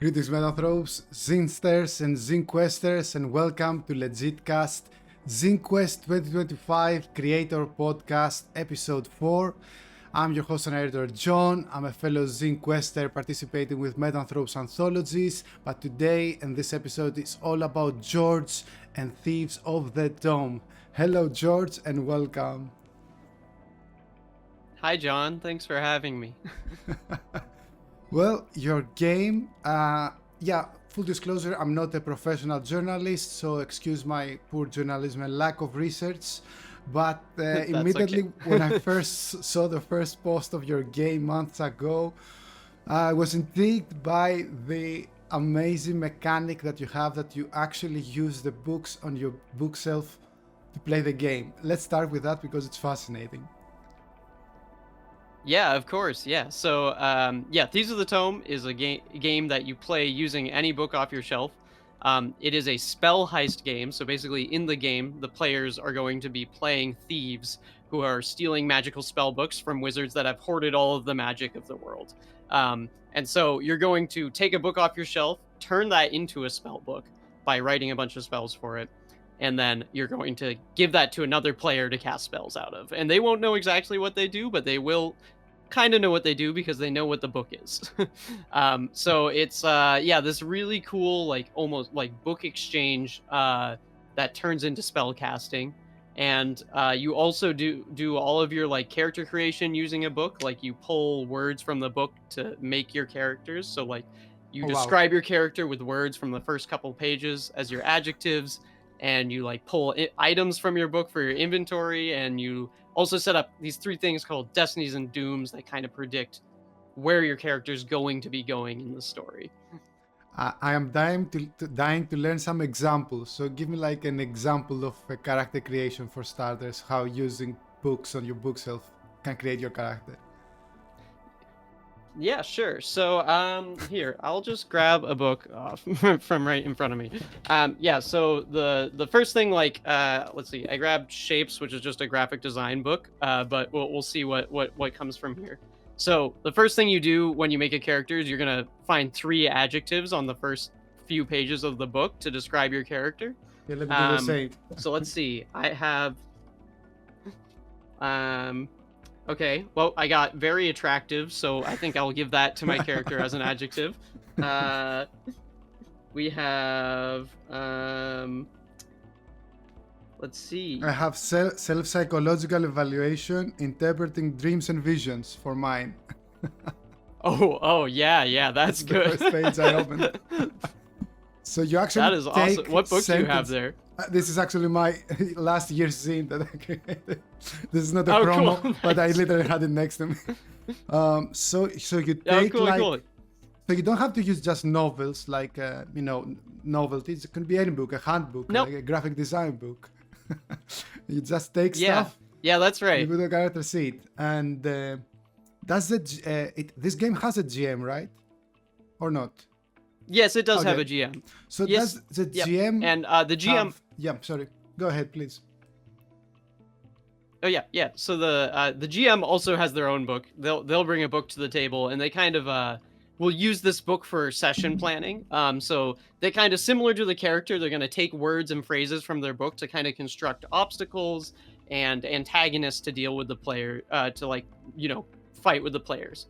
Greetings, Metanthropes, Zinesters and Zinequesters, and welcome to Legitcast, Zinequest 2025 Creator Podcast, Episode 4. I'm your host and editor, John. I'm a fellow Zinequester participating with Metanthropes Anthologies, but today, in this episode, is all about George and Thieves of the Tome. Hello, George, and welcome. Hi, John. Thanks for having me. Well, your game, full disclosure, I'm not a professional journalist, so excuse my poor journalism and lack of research. But immediately when I first saw the first post of your game months ago, I was intrigued by the amazing mechanic that you have, that you actually use the books on your bookshelf to play the game. Let's start with that because it's fascinating. Yeah, of course. Yeah. So, Thieves of the Tome is a game that you play using any book off your shelf. It is a spell heist game. So basically, in the game, the players are going to be playing thieves who are stealing magical spell books from wizards that have hoarded all of the magic of the world. And so you're going to take a book off your shelf, turn that into a spell book by writing a bunch of spells for it. And then you're going to give that to another player to cast spells out of. And they won't know exactly what they do, but they will kind of know what they do because they know what the book is. So it's, this really cool, like almost like book exchange that turns into spell casting. And you also do all of your like character creation using a book. Like you pull words from the book to make your characters. So like you describe your character with words from the first couple pages as your adjectives. And you like pull items from your book for your inventory, and you also set up these three things called destinies and dooms that kind of predict where your character's going to be going in the story. I am dying to learn some examples. So give me like an example of a character creation for starters, how using books on your bookshelf can create your character. Yeah, sure. So here, I'll just grab a book from right in front of me. So the first thing, like let's see, I grabbed Shapes, which is just a graphic design book, but we'll see what comes from here. So the first thing you do when you make a character is you're gonna find 3 adjectives on the first few pages of the book to describe your character. Yeah, let me do the same. So let's see. I have okay, well, I got very attractive, so I think I'll give that to my character as an adjective. We have, let's see. I have self-psychological evaluation, interpreting dreams and visions for mine. Yeah, that's good. The first page I opened. So you actually that is awesome. What book do you have there? This is actually my last year's zine that I created. This is not a promo, cool. Nice. But I literally had it next to me. So you take cool. So you don't have to use just novels like novelties. It can be any book, a handbook, like a graphic design book. You just take stuff. Yeah, that's right. You put a character sheet, and this game has a GM, right? Or not? Yes, it does have a GM. So does the GM and the GM? Sorry. Go ahead, please. Oh yeah. So the GM also has their own book. They'll bring a book to the table, and they kind of will use this book for session planning. So they kind of similar to the character. They're going to take words and phrases from their book to kind of construct obstacles and antagonists to deal with the player to fight with the players.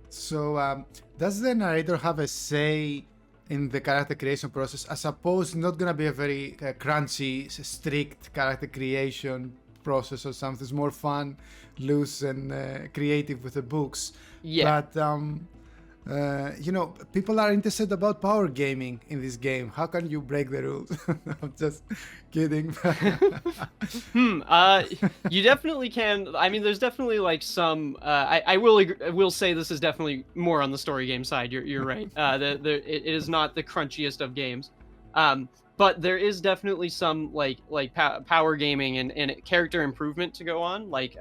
So does the narrator have a say in the character creation process? I suppose it's not going to be a very crunchy, strict character creation process or something. It's more fun, loose, and creative with the books. Yeah. But people are interested about power gaming in this game. How can you break the rules? I'm just kidding. You definitely can. I mean, there's definitely like some. I will say this is definitely more on the story game side. You're right. It is not the crunchiest of games. But there is definitely some like power gaming and character improvement to go on. Like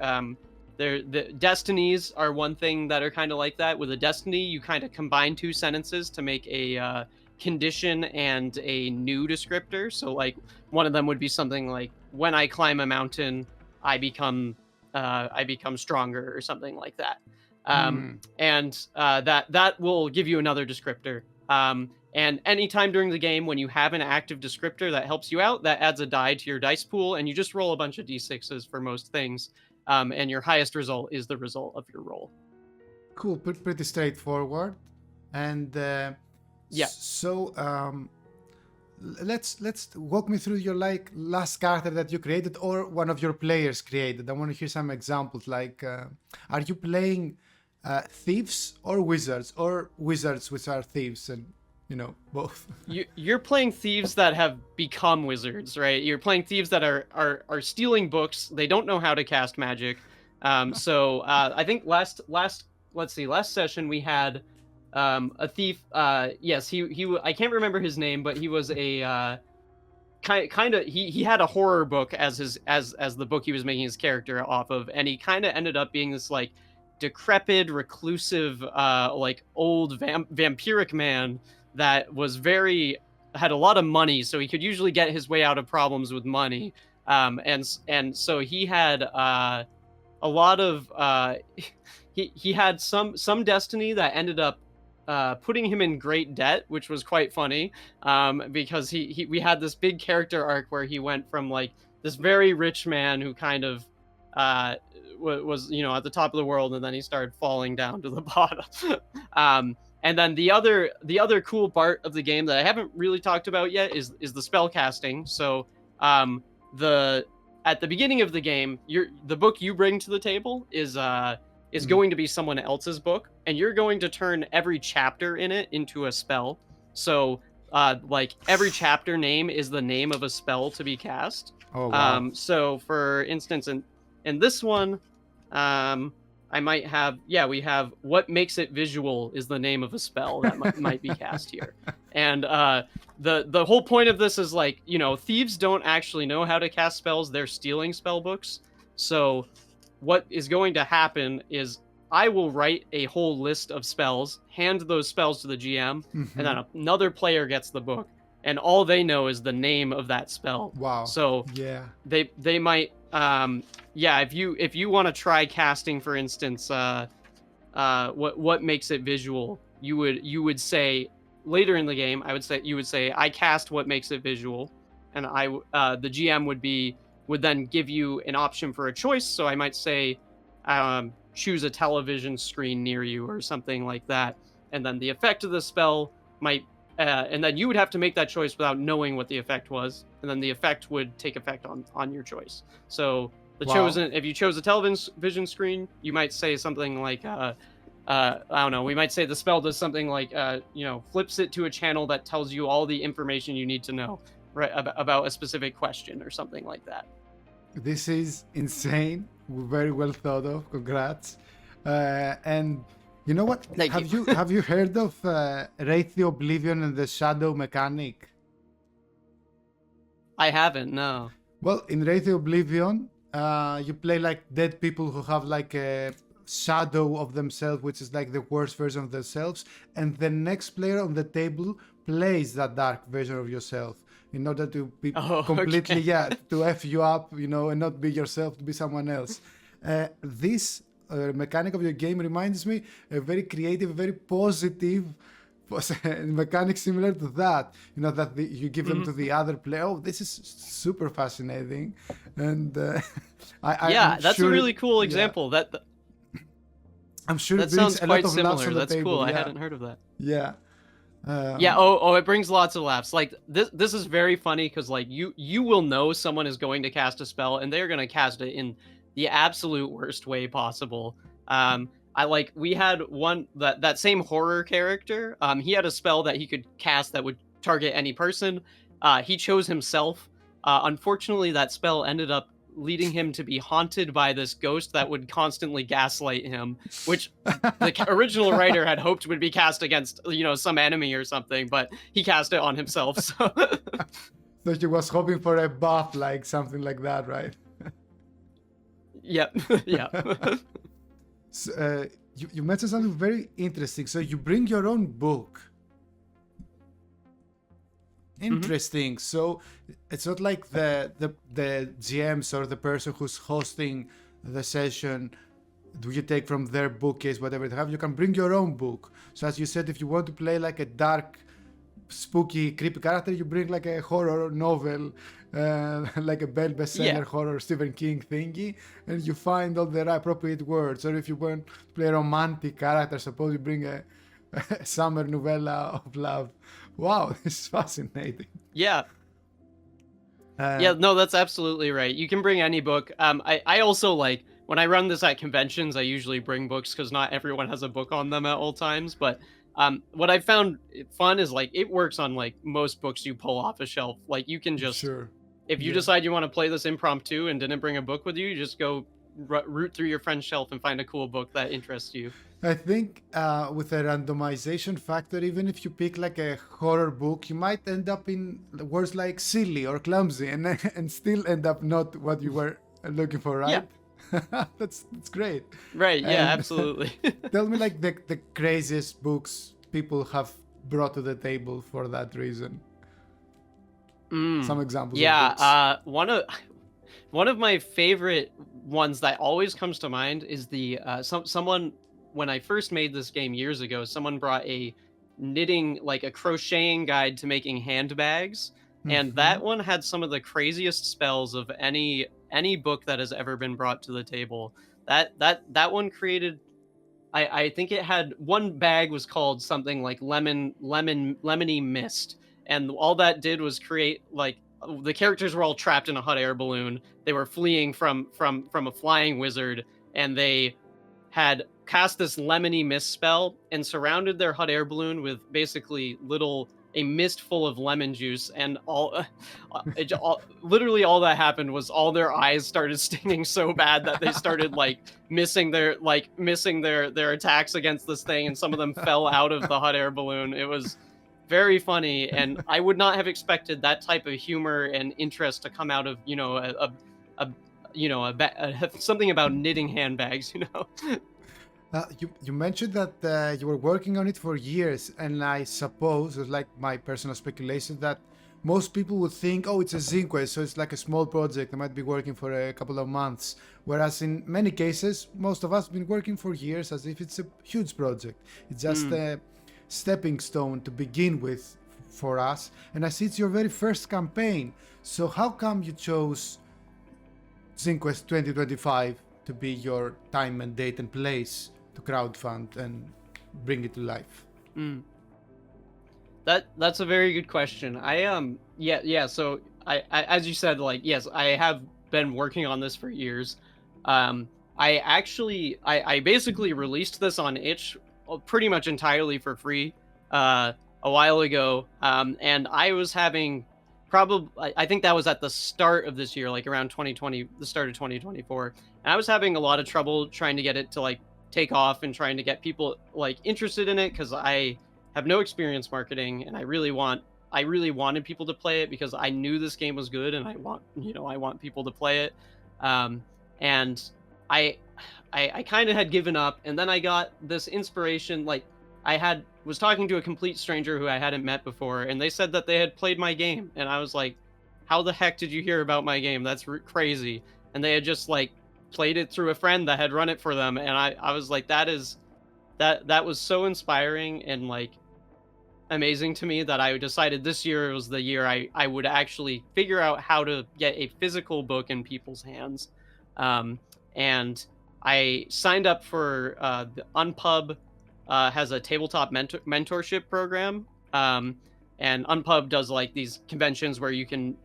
the destinies are one thing that are kind of like that. With a destiny, you kind of combine 2 sentences to make a condition and a new descriptor. So like one of them would be something like, when I climb a mountain, I become stronger, or something like that. And that will give you another descriptor. And anytime during the game when you have an active descriptor that helps you out, that adds a die to your dice pool, and you just roll a bunch of d6s for most things. And your highest result is the result of your roll. Cool, pretty straightforward. And yeah. So let's walk me through your like last character that you created or one of your players created. I want to hear some examples. Like, are you playing thieves or wizards which are thieves, and both? You're playing thieves that have become wizards, right? You're playing thieves that are stealing books. They don't know how to cast magic. So I think last session we had a thief. Yes, he I can't remember his name, but he was a kind of he had a horror book as the book he was making his character off of, and he kind of ended up being this like decrepit, reclusive, like old vampiric man that had a lot of money, so he could usually get his way out of problems with money. And so he had a lot of he had some destiny that ended up putting him in great debt, which was quite funny, because we had this big character arc where he went from like this very rich man who kind of was at the top of the world, and then he started falling down to the bottom. And then the other cool part of the game that I haven't really talked about yet is the spell casting. So at the beginning of the game, the book you bring to the table is going to be someone else's book, and you're going to turn every chapter in it into a spell. So like every chapter name is the name of a spell to be cast. Oh, wow. So for instance, in this one, I might have, we have what makes it visual is the name of a spell that might be cast here. And the whole point of this is like, thieves don't actually know how to cast spells. They're stealing spell books. So what is going to happen is I will write a whole list of spells, hand those spells to the GM, and then another player gets the book, and all they know is the name of that spell. Wow. So yeah, they might if you want to try casting, for instance, what makes it visual, you would say later in the game, you would say I cast what makes it visual, and the GM would then give you an option for a choice. So I might say choose a television screen near you or something like that, and then the effect of the spell might and then you would have to make that choice without knowing what the effect was, and then the effect would take effect on your choice. So if you chose a television screen, you might say something like I don't know, we might say the spell does something like flips it to a channel that tells you all the information you need to know, right, about a specific question or something like that. This is insane. Very well thought of. Congrats. And you know what? Have you heard of Wraith the Oblivion and the Shadow mechanic? I haven't, no. Well, in Wraith the Oblivion, you play like dead people who have like a shadow of themselves, which is like the worst version of themselves, and the next player on the table plays that dark version of yourself in order to be completely, to F you up, and not be yourself, to be someone else. This mechanic of your game reminds me a very creative, very positive mechanic similar to that. That you give them to the other player. Oh, this is super fascinating, and that's a really cool example. I'm sure that it brings sounds a quite lot of laughs similar. on the That's table. cool. I hadn't heard of that. Yeah. It brings lots of laughs. Like this is very funny because like you will know someone is going to cast a spell, and they're going to cast it in the absolute worst way possible. We had one that same horror character. He had a spell that he could cast that would target any person. He chose himself. Unfortunately, that spell ended up leading him to be haunted by this ghost that would constantly gaslight him, which the original writer had hoped would be cast against some enemy or something, but he cast it on himself. So he was hoping for a buff, like something like that, right? Yep. Yeah. So, you mentioned something very interesting. So you bring your own book. Interesting. So it's not like the GMs or the person who's hosting the session do you take from their bookcase, whatever they have. You can bring your own book. So as you said, if you want to play like a dark, spooky, creepy character, you bring like a horror novel, like a Bell bestseller horror Stephen King thingy, and you find all the appropriate words. Or if you want to play a romantic character, suppose you bring a summer novella of love. Wow, this is fascinating. Yeah. Yeah, no, that's absolutely right. You can bring any book. I also like, when I run this at conventions, I usually bring books because not everyone has a book on them at all times. But what I found fun is like it works on like most books you pull off a shelf. Like you can just, if you decide you want to play this impromptu and didn't bring a book with you, you just go root through your friend's shelf and find a cool book that interests you. I think with a randomization factor, even if you pick like a horror book, you might end up in words like silly or clumsy and still end up not what you were looking for, right? Yeah. That's great. Right, yeah, absolutely. Tell me like the craziest books people have brought to the table for that reason. Some examples of books. One of my favorite ones that always comes to mind is the someone, when I first made this game years ago, someone brought a knitting, like a crocheting guide to making handbags, and that one had some of the craziest spells of any book that has ever been brought to the table. That one created, I think it had, one bag was called something like lemony mist, and all that did was create, like, the characters were all trapped in a hot air balloon. They were fleeing from a flying wizard, and they had cast this lemony mist spell and surrounded their hot air balloon with basically a mist full of lemon juice, and literally all that happened was all their eyes started stinging so bad that they started like missing their attacks against this thing, and some of them fell out of the hot air balloon. It was very funny, and I would not have expected that type of humor and interest to come out of something about knitting handbags. You mentioned that you were working on it for years, and I suppose, it's like my personal speculation, that most people would think, oh, it's a zinequest, so it's like a small project. I might be working for a couple of months. Whereas in many cases, most of us have been working for years as if it's a huge project. It's just a stepping stone to begin with for us. And I see it's your very first campaign. So how come you chose ZineQuest 2025 to be your time and date and place to crowdfund and bring it to life? That's a very good question. So I as you said, like, yes, I have been working on this for years. I basically released this on itch pretty much entirely for free a while ago, and I was having I think that was at the start of this year, like around 2020, the start of 2024, and I was having a lot of trouble trying to get it to like take off and trying to get people like interested in it, because I have no experience marketing, and I really wanted people to play it because I knew this game was good, and I want people to play it. And I kind of had given up, and then I got this inspiration. Like, I was talking to a complete stranger who I hadn't met before, and they said that they had played my game, and I was like, how the heck did you hear about my game? That's crazy. And they had just like played it through a friend that had run it for them, and I was like, that was so inspiring and like amazing to me that I decided this year was the year I would actually figure out how to get a physical book in people's hands. And I signed up for the Unpub has a tabletop mentorship program, and Unpub does like these conventions where you can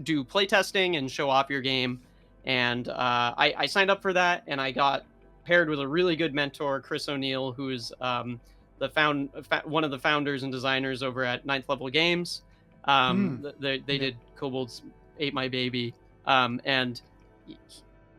do playtesting and show off your game. And I signed up for that, and I got paired with a really good mentor, Chris O'Neill, who is one of the founders and designers over at Ninth Level Games. They did Kobolds Ate My Baby, and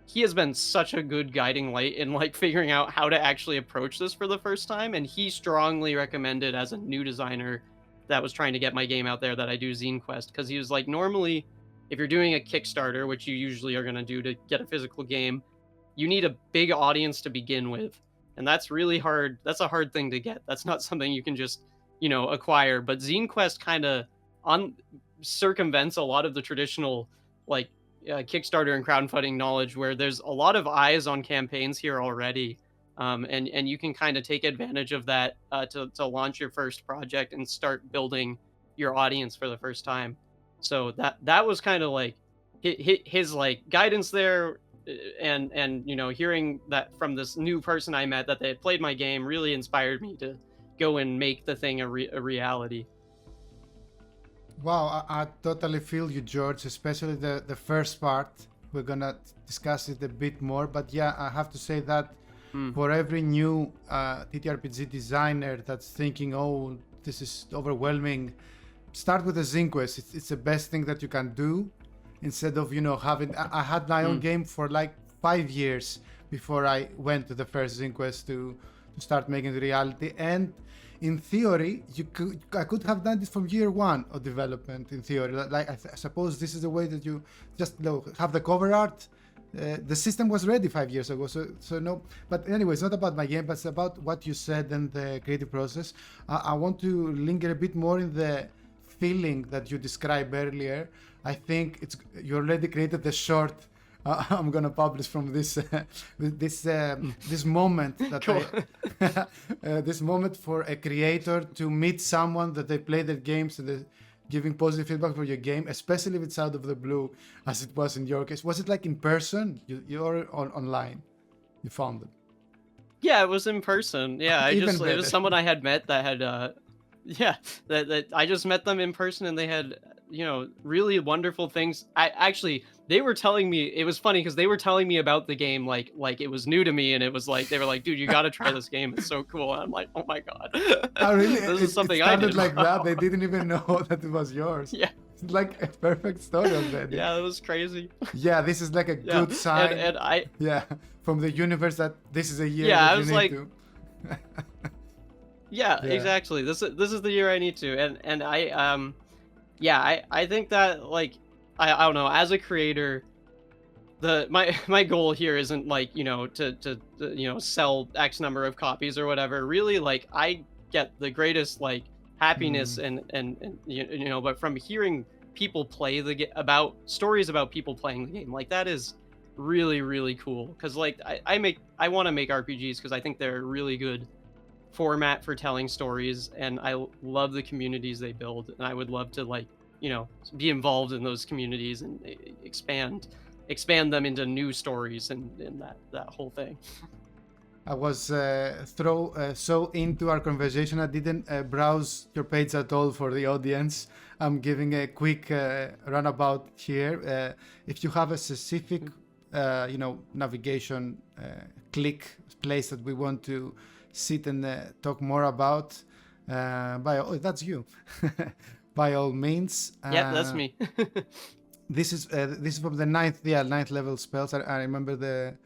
he has been such a good guiding light in like figuring out how to actually approach this for the first time. And he strongly recommended, as a new designer that was trying to get my game out there, that I do ZineQuest, because he was like, normally if you're doing a Kickstarter, which you usually are going to do to get a physical game, you need a big audience to begin with. And that's really hard. That's a hard thing to get. That's not something you can just, acquire. But ZineQuest kind of circumvents a lot of the traditional, like, Kickstarter and crowdfunding knowledge, where there's a lot of eyes on campaigns here already. And you can kind of take advantage of that to launch your first project and start building your audience for the first time. So that was kind of like his like guidance there, and hearing that from this new person I met that they had played my game really inspired me to go and make the thing a reality. Wow, I totally feel you, George, especially the first part. We're gonna discuss it a bit more, but yeah, I have to say that for every new TTRPG designer that's thinking, oh, this is overwhelming, start with a zinequest. It's the best thing that you can do, instead of having. I had my own game for like 5 years before I went to the first zinequest to start making the reality. And in theory, I could have done this from year one of development. In theory, like I suppose this is the way that you just have the cover art. The system was ready 5 years ago, so no. But anyway, it's not about my game, but it's about what you said and the creative process. I want to linger a bit more in the feeling that you described earlier. I think you already created the short. I'm gonna publish from this this moment that Cool. this moment for a creator to meet someone that they play their games and they're giving positive feedback for your game, especially if it's out of the blue, as it was in your case. Was it like in person? You're online. You found them. Yeah, it was in person. Yeah, Even it better. was someone I had met that had that I just met them in person, and they had really wonderful things. They were telling me, it was funny because they were telling me about the game like it was new to me, and it was like they were like, dude, you got to try this game, it's so cool. And I'm like, oh my god. Oh, really? This is something it I started did. like that. They didn't even know that it was yours. Yeah. It's like a perfect story already. Yeah, it was crazy. Yeah, this is like a Yeah. good sign. And I from the universe that this is a year Yeah, that I you was need like- to. Yeah, Yeah. exactly. This is the year I need to, and I think that like I don't know, as a creator, my goal here isn't like to sell X number of copies or whatever. Really, like I get the greatest like happiness and but from hearing people play about stories about people playing the game, like that is really, really cool. Because like I want to make RPGs because I think they're a really good format for telling stories, and I love the communities they build, and I would love to like be involved in those communities and expand them into new stories and that whole thing. I was so into our conversation, I didn't browse your page at all for the audience. I'm giving a quick runabout here. If you have a specific, navigation click place that we want to sit and talk more about, that's you. By all means. Yeah, that's me. This is from the ninth level spells. I remember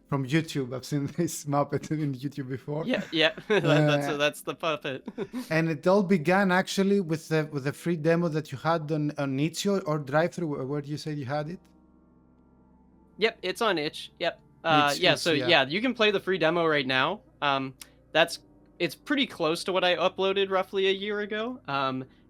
from YouTube. I've seen this Muppet in YouTube before. Yeah. That's the puppet. And it all began actually with the free demo that you had on Itch or Drive-Thru. Where do you say you had it? Yep, it's on Itch. Yep. Itch, You can play the free demo right now. It's pretty close to what I uploaded roughly a year ago.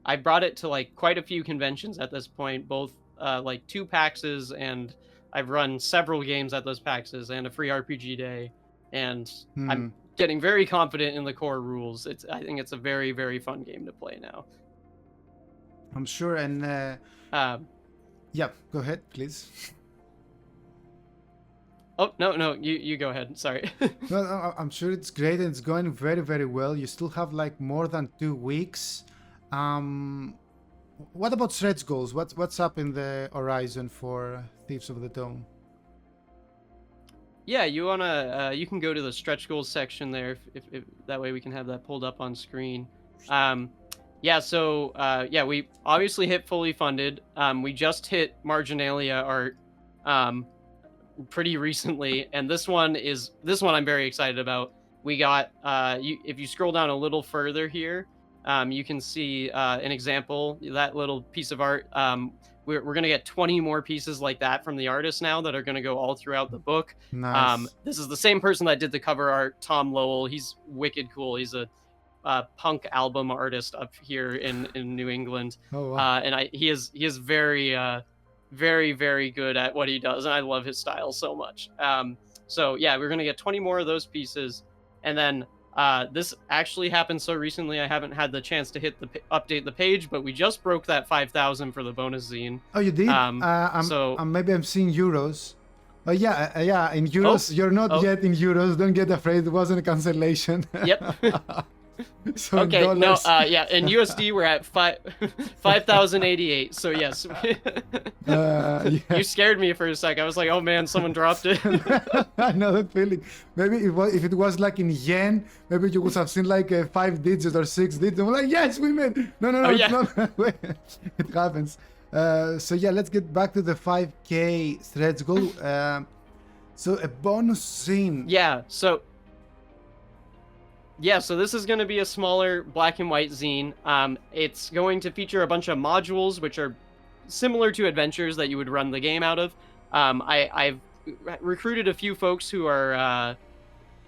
I brought it to like quite a few conventions at this point, both like 2 PAXs, and I've run several games at those PAXs and a free RPG day, and I'm getting very confident in the core rules. I think it's a very, very fun game to play now. I'm sure. And yeah, go ahead, please. Oh, no, you go ahead. Sorry. No, I'm sure it's great and it's going very, very well. You still have like more than 2 weeks. What about stretch goals? What's up in the horizon for Thieves of the Tome? Yeah, you can go to the stretch goals section there, if that way we can have that pulled up on screen. We obviously hit fully funded. We just hit Marginalia art pretty recently, and this one I'm very excited about. We got if you scroll down a little further here, you can see an example, that little piece of art. We're going to get 20 more pieces like that from the artist now that are going to go all throughout the book. Nice. This is the same person that did the cover art, Tom Lowell. He's wicked cool. He's a punk album artist up here in New England. Oh, wow. And he is very very, very good at what he does, and I love his style so much. So yeah, we're gonna get 20 more of those pieces, and then this actually happened so recently I haven't had the chance to hit the update the page, but we just broke that 5,000 for the bonus zine. Oh, you did? So Maybe I'm seeing euros. Oh yeah, yeah. In euros, you're not yet in euros. Don't get afraid. It wasn't a cancellation. Yep. So okay. dollars. No. Yeah. In USD, we're at 5,088. So yes. Yeah. You scared me for a sec. I was like, oh man, someone dropped it. I know that feeling. Maybe if it was like in yen, maybe you would have seen like 5 digits or 6 digits. I'm like, yes, we made. No, Oh, it's yeah. not. It happens. So yeah, let's get back to the 5K stretch goal. So a bonus scene. Yeah. So this is going to be a smaller black and white zine. It's going to feature a bunch of modules, which are similar to adventures that you would run the game out of. I've recruited a few folks who are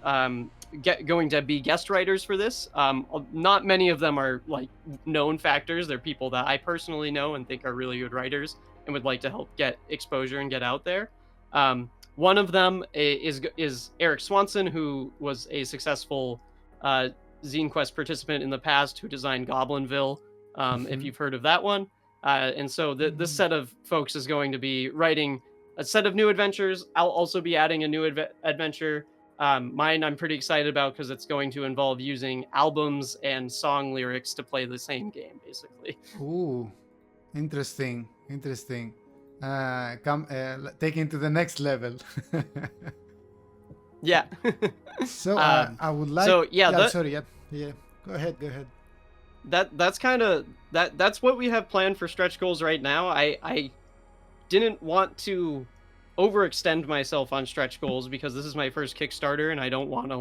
going to be guest writers for this. Not many of them are like known factors. They're people that I personally know and think are really good writers and would like to help get exposure and get out there. One of them is Eric Swanson, who was a successful ZineQuest participant in the past, who designed Goblinville, if you've heard of that one. And so this set of folks is going to be writing a set of new adventures. I'll also be adding a new adventure. Mine I'm pretty excited about because it's going to involve using albums and song lyrics to play the same game, basically. Ooh, interesting. Taking to the next level. Yeah. So I would like. So yeah. Sorry. Yeah. Go ahead. That's kind of that's what we have planned for stretch goals right now. I didn't want to overextend myself on stretch goals because this is my first Kickstarter and I don't want to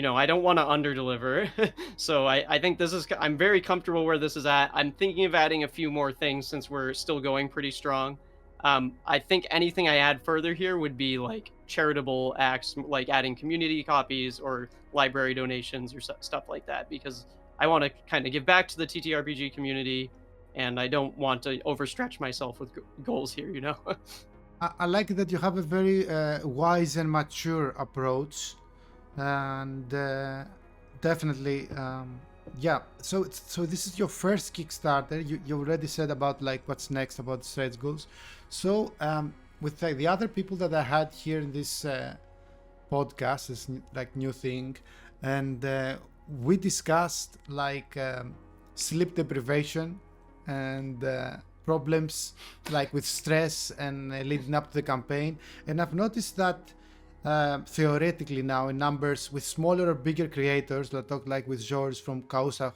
I don't want to underdeliver. So I think I'm very comfortable where this is at. I'm thinking of adding a few more things since we're still going pretty strong. I think anything I add further here would be like charitable acts, like adding community copies or library donations or stuff like that, because I want to kind of give back to the TTRPG community and I don't want to overstretch myself with goals here, I like that you have a very wise and mature approach, and definitely, yeah. So this is your first Kickstarter. You already said about like what's next about stretch goals. So with the other people that I had here in this podcast, this like new thing, and we discussed like sleep deprivation and problems like with stress and leading up to the campaign. And I've noticed that theoretically now in numbers with smaller or bigger creators, that talk like with George from Causa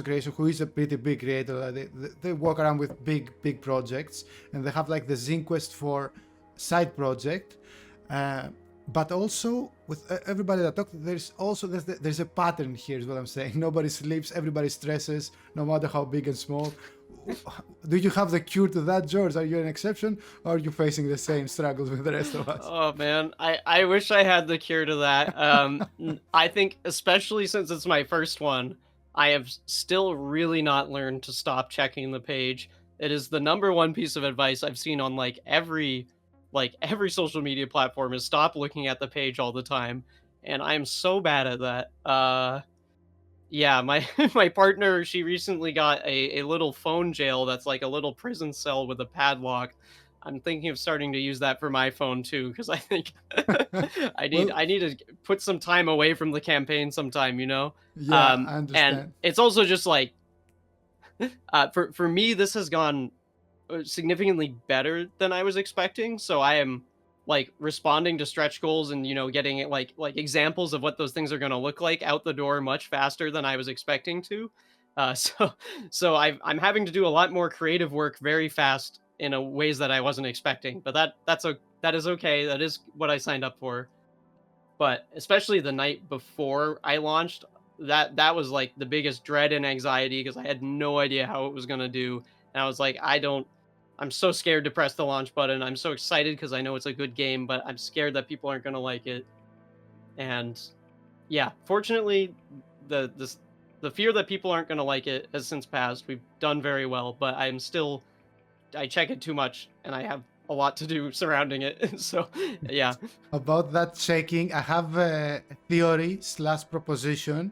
Creation, who is a pretty big creator. They walk around with big projects, and they have like the ZineQuest for side project. But also with everybody that talks, there's a pattern here, is what I'm saying. Nobody sleeps, everybody stresses, no matter how big and small. Do you have the cure to that, George? Are you an exception, or are you facing the same struggles with the rest of us? Oh man, I wish I had the cure to that. I think especially since it's my first one, I have still really not learned to stop checking the page. It is the #1 piece of advice I've seen on every social media platform is stop looking at the page all the time, and I'm so bad at that. Yeah, my partner, she recently got a little phone jail that's like a little prison cell with a padlock. I'm thinking of starting to use that for my phone too, because I think I need to put some time away from the campaign sometime, Yeah, I understand. And it's also just like for me, this has gone significantly better than I was expecting. So I am like responding to stretch goals and getting like examples of what those things are going to look like out the door much faster than I was expecting to. So I'm having to do a lot more creative work very fast in ways that I wasn't expecting. But that is okay. That is what I signed up for. But especially the night before I launched, that was like the biggest dread and anxiety because I had no idea how it was going to do. And I was like, I'm so scared to press the launch button. I'm so excited because I know it's a good game, but I'm scared that people aren't going to like it. And yeah, fortunately, the fear that people aren't going to like it has since passed. We've done very well, but I'm still I check it too much, and I have a lot to do surrounding it. So yeah. About that checking, I have a theory / proposition.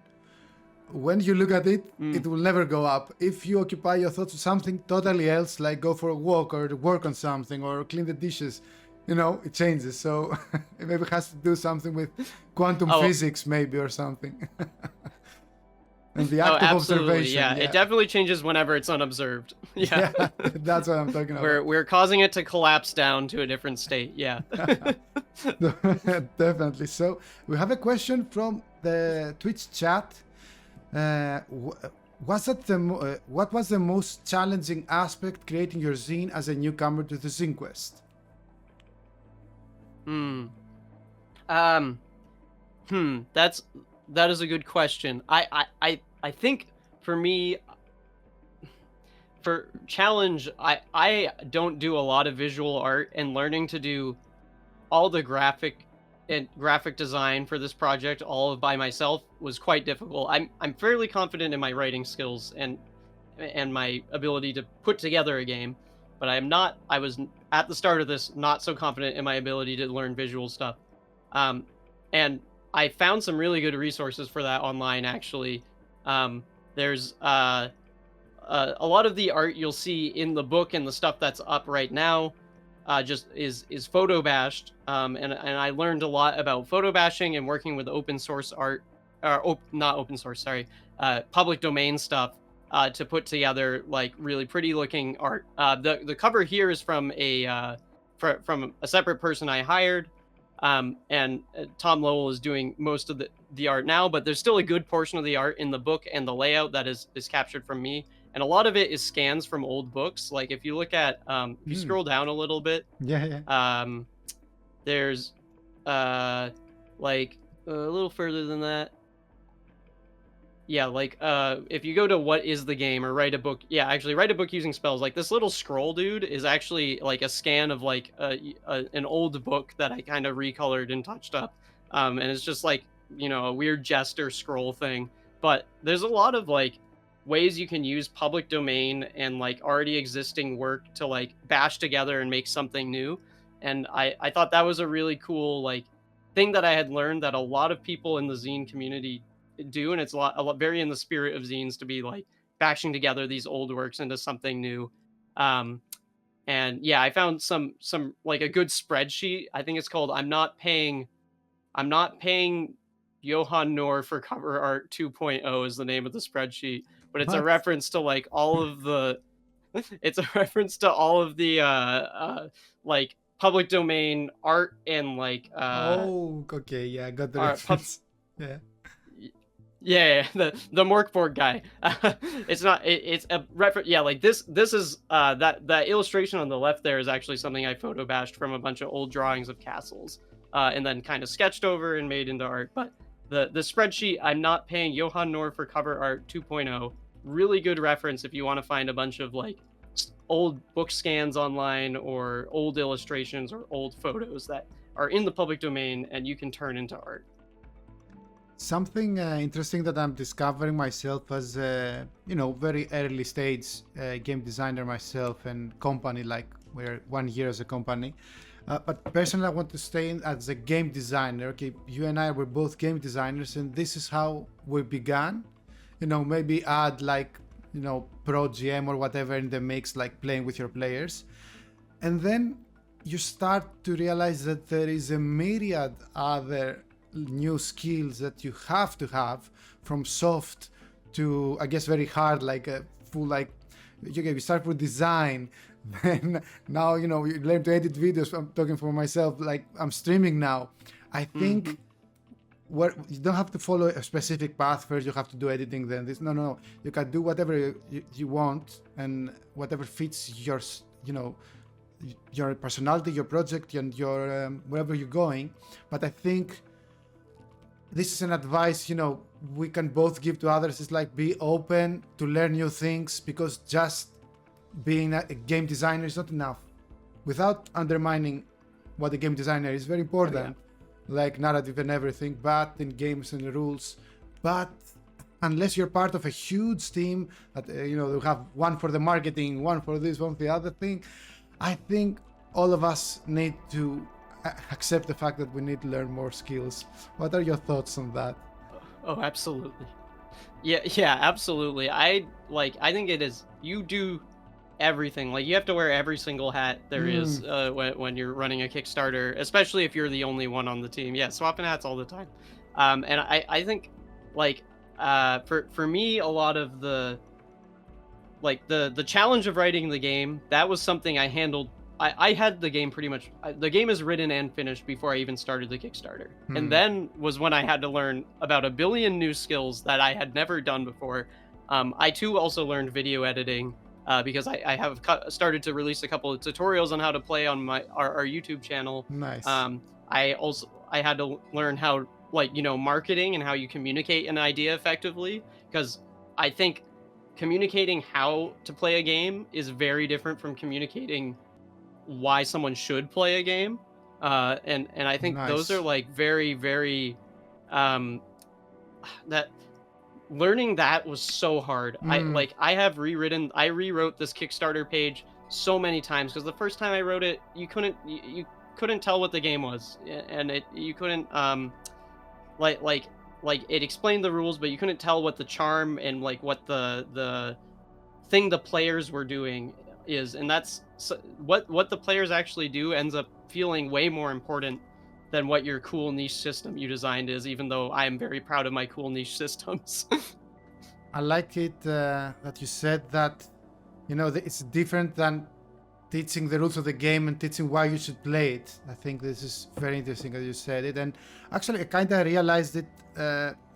When you look at it, it will never go up. If you occupy your thoughts with something totally else, like go for a walk or work on something or clean the dishes, it changes. So it maybe has to do something with quantum physics, maybe, or something. And the act of observation. Yeah, it definitely changes whenever it's unobserved. Yeah, that's what I'm talking about. We're causing it to collapse down to a different state. Yeah. Definitely. So we have a question from the Twitch chat. What was the most challenging aspect creating your zine as a newcomer to the ZineQuest? That is a good question. I think for me, for challenge, I don't do a lot of visual art, and learning to do all the graphic design for this project all by myself was quite difficult. I'm fairly confident in my writing skills and my ability to put together a game, but I was at the start of this not so confident in my ability to learn visual stuff. And I found some really good resources for that online, actually. There's a lot of the art you'll see in the book and the stuff that's up right now just is photo bashed, and I learned a lot about photo bashing and working with open source art, or not open source, sorry, public domain stuff to put together like really pretty looking art. The cover here is from a separate person I hired, and Tom Lowell is doing most of the art now, but there's still a good portion of the art in the book and the layout that is captured from me. And a lot of it is scans from old books. Like if you look at, if you scroll down a little bit, there's like a little further than that. Yeah, like if you go to what is the game or write a book, actually write a book using spells. Like this little scroll dude is actually like a scan of like an old book that I kind of recolored and touched up. And it's just like, a weird jester scroll thing. But there's a lot of like ways you can use public domain and like already existing work to like bash together and make something new. And I thought that was a really cool like thing that I had learned that a lot of people in the zine community do, and it's a lot very in the spirit of zines to be like bashing together these old works into something new. And yeah, I found some like a good spreadsheet. I think it's called I'm not paying Johan Noor for cover art 2.0 is the name of the spreadsheet, but it's a reference to like all of the like public domain art and like okay, yeah, I got the reference. Yeah, the Morkborg guy. It's a reference. Yeah, like this is that illustration on the left there is actually something I photo bashed from a bunch of old drawings of castles, and then kind of sketched over and made into art. But the spreadsheet, I'm not paying Johan Noor for cover art 2.0. Really good reference if you want to find a bunch of like old book scans online or old illustrations or old photos that are in the public domain and you can turn into art. Something interesting that I'm discovering myself as a, very early stage game designer myself and company, like we're 1 year as a company. But personally, I want to stay as a game designer. Okay, you and I were both game designers, and this is how we began. Maybe add like, pro GM or whatever in the mix, like playing with your players. And then you start to realize that there is a myriad other new skills that you have to have, from soft to, I guess, very hard, like a full, like, you start with design, then now, you learn to edit videos. I'm talking for myself, like I'm streaming now. I think you don't have to follow a specific path first, you have to do editing, then this. No. You can do whatever you want and whatever fits your, your personality, your project, and your wherever you're going. But I think this is an advice, we can both give to others. It's like, be open to learn new things, because just being a game designer is not enough. Without undermining what a game designer is very important, like narrative and everything, but in games and rules. But unless you're part of a huge team that you have one for the marketing, one for this, one for the other thing. I think all of us need to accept the fact that we need to learn more skills. What are your thoughts on that? Oh, absolutely. Yeah, absolutely. I think it is, you do everything. Like, you have to wear every single hat there is when you're running a Kickstarter, especially if you're the only one on the team. Yeah, swapping hats all the time. And I think, like, for me, a lot of the challenge of writing the game, that was something I handled. I had the game pretty much, the game is written and finished before I even started the Kickstarter. And then was when I had to learn about a billion new skills that I had never done before. I too also learned video editing, because I have started to release a couple of tutorials on how to play on our YouTube channel. Nice. I had to learn how, marketing and how you communicate an idea effectively, because I think communicating how to play a game is very different from communicating why someone should play a game. And I think those are very, very, that learning that was so hard. I rewrote this Kickstarter page so many times, because the first time I wrote it, you couldn't tell what the game was, and you couldn't it explained the rules, but you couldn't tell what the charm and what the thing the players were doing is. And that's what the players actually do ends up feeling way more important than what your cool niche system you designed is, even though I am very proud of my cool niche systems. I like it that you said that, it's different than teaching the rules of the game and teaching why you should play it. I think this is very interesting that you said it. And actually, I kind of realized it.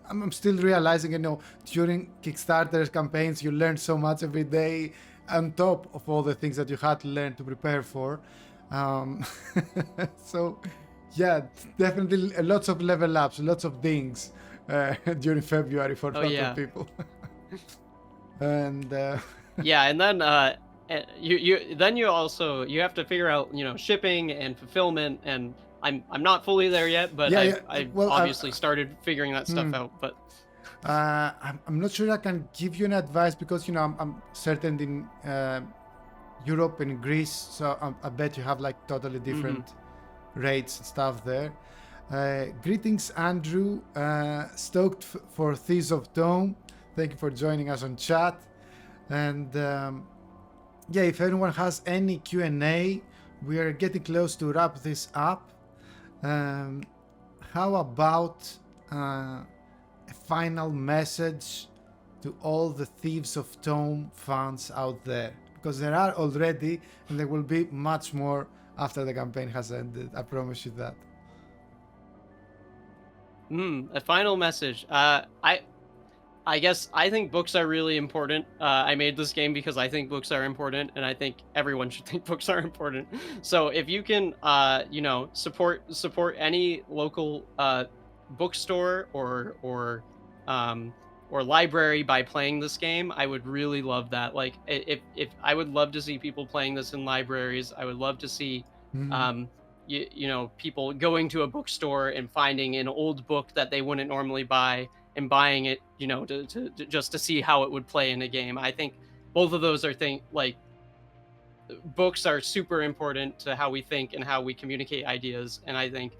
I'm still realizing, during Kickstarter campaigns, you learn so much every day on top of all the things that you had to learn to prepare for. So, yeah, definitely lots of level ups, lots of things during February for lots of people. And yeah, and then you have to figure out shipping and fulfillment, and I'm not fully there yet, but I obviously started figuring that stuff out. But I'm not sure I can give you an advice, because I'm certain in Europe and Greece, so I bet you have totally different rates and stuff there. Greetings, Andrew. Stoked for Thieves of Tome. Thank you for joining us on chat. And if anyone has any Q&A, we are getting close to wrap this up. How about a final message to all the Thieves of Tome fans out there? Because there are already, and there will be much more after the campaign has ended. I promise you that. A final message. I guess I think books are really important. I made this game because I think books are important, and I think everyone should think books are important. So if you can, support any local bookstore or library by playing this game, I would really love that. If I would love to see people playing this in libraries. I would love to see people going to a bookstore and finding an old book that they wouldn't normally buy and buying it, to just to see how it would play in a game. I think both of those are books are super important to how we think and how we communicate ideas, and I think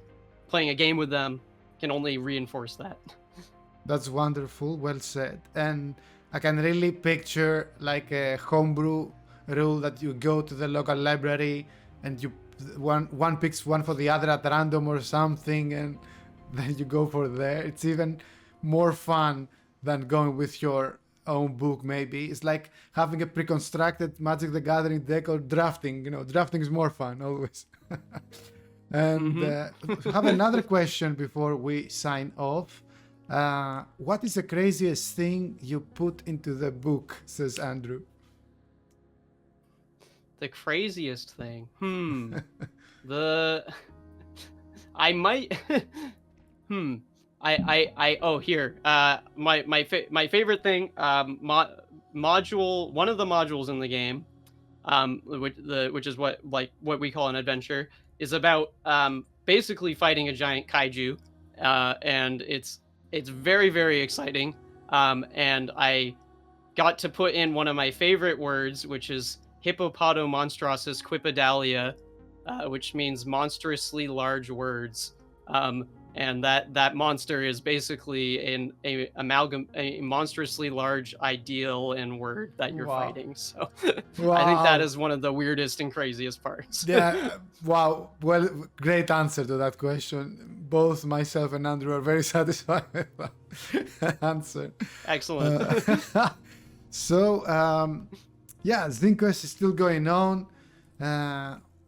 playing a game with them can only reinforce that. That's wonderful. Well said. And I can really picture a homebrew rule that you go to the local library and one picks one for the other at random or something, and then you go for there. It's even more fun than going with your own book. Maybe it's like having a pre-constructed Magic the Gathering deck or drafting. Drafting is more fun always. And have another question before we sign off. What is the craziest thing you put into the book, says Andrew? The craziest thing. I might here. My favorite thing, module, one of the modules in the game, which is what we call an adventure, is about basically fighting a giant kaiju, and it's very, very exciting. and I got to put in one of my favorite words, which is hippopotomonstrosis quipidalia, which means monstrously large words. And that monster is basically a monstrously large ideal and word that you're fighting. So I think that is one of the weirdest and craziest parts. Yeah, wow. Well, great answer to that question. Both myself and Andrew are very satisfied with that answer. Excellent. So, yeah, ZineQuest is still going on.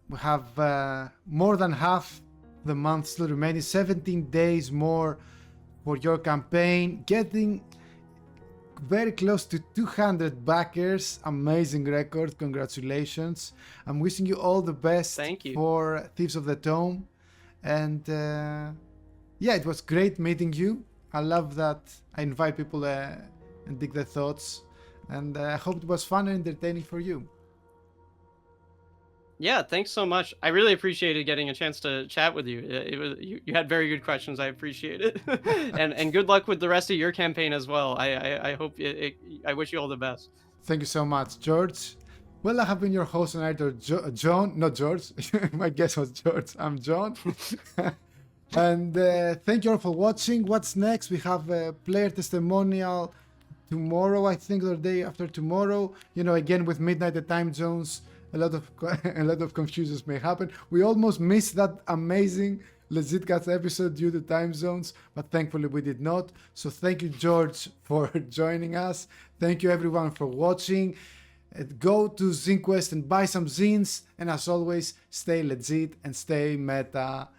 We have more than half the month still remaining, 17 days more for your campaign, getting very close to 200 backers. Amazing record. Congratulations. I'm wishing you all the best. Thank you. For Thieves of the Tome. And yeah, it was great meeting you. I love that I invite people and dig their thoughts, and I hope it was fun and entertaining for you. Yeah, thanks so much. I really appreciated getting a chance to chat with you. You had very good questions. I appreciate it. and good luck with the rest of your campaign as well. I hope I wish you all the best. Thank you so much, George. Well, I have been your host and editor, John, not George. My guess was George. I'm John. And thank you all for watching. What's next? We have a player testimonial tomorrow, I think, or the day after tomorrow. You know, again with midnight the time zones, a lot of confusions may happen. We almost missed that amazing Legitcast episode due to time zones, but thankfully we did not. So thank you, George, for joining us. Thank you everyone for watching. Go to ZineQuest and buy some zines, and as always, stay legit and stay meta.